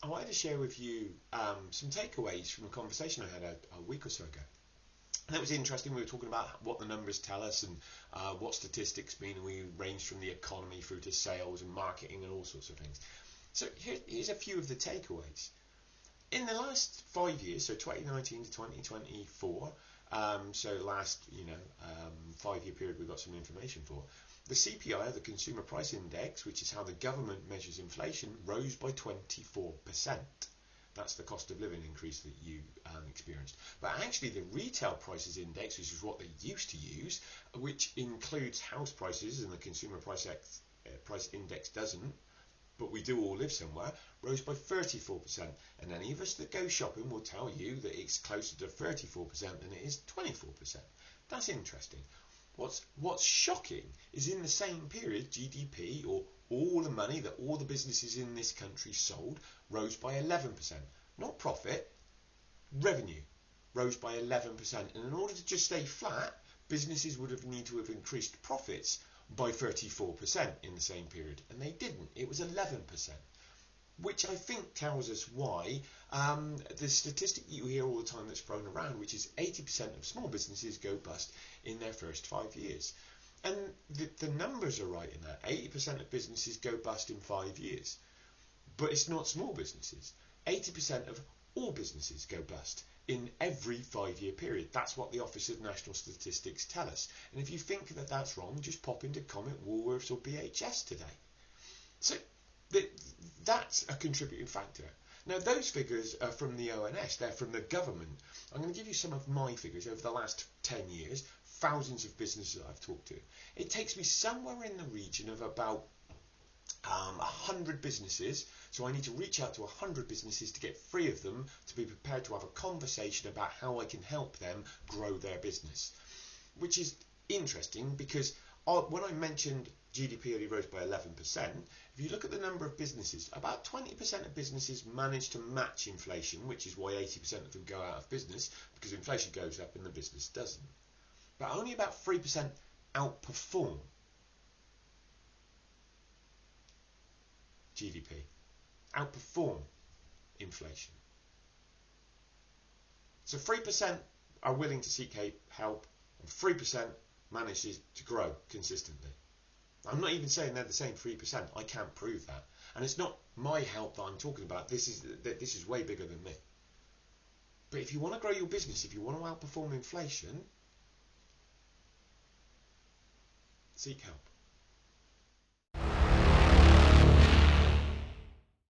I wanted to share with you some takeaways from a conversation I had a week or so ago. And that was interesting. We were talking about what the numbers tell us and what statistics mean, and we ranged from the economy through to sales and marketing and all sorts of things. So here's a few of the takeaways. In the last 5 years, so 2019 to 2024, so last 5-year period we've got some information for, the CPI, the Consumer Price Index, which is how the government measures inflation, rose by 24%. That's the cost of living increase that you experienced. But actually the Retail Prices Index, which is what they used to use, which includes house prices, and the Consumer Price Index doesn't, but we do all live somewhere, rose by 34%. And any of us that go shopping will tell you that it's closer to 34% than it is 24%. That's interesting. What's shocking is in the same period, GDP, or all the money that all the businesses in this country sold, rose by 11%. Not profit, revenue rose by 11%. And in order to just stay flat, businesses would have need to have increased profits by 34% in the same period. And they didn't. It was 11%. Which I think tells us why the statistic you hear all the time that's thrown around, which is 80% of small businesses go bust in their first 5 years. And the numbers are right in that. 80% of businesses go bust in 5 years. But it's not small businesses. 80% of all businesses go bust in every 5-year period. That's what the Office of National Statistics tell us. And if you think that that's wrong, just pop into Comet, Woolworths or BHS today. So that's a contributing factor. Now those figures are from the ONS, they're from the government. I'm going to give you some of my figures over the last 10 years, thousands of businesses I've talked to. It takes me somewhere in the region of about 100 businesses, so I need to reach out to 100 businesses to get 3 of them to be prepared to have a conversation about how I can help them grow their business. Which is interesting because when I mentioned GDP only rose by 11%, if you look at the number of businesses, about 20% of businesses manage to match inflation, which is why 80% of them go out of business, because inflation goes up and the business doesn't. But only about 3% outperform GDP, outperform inflation. So 3% are willing to seek help, and 3% manages to grow consistently. I'm not even saying they're the same 3%. I can't prove that. And it's not my help that I'm talking about. This is way bigger than me. But if you want to grow your business, if you want to outperform inflation, seek help.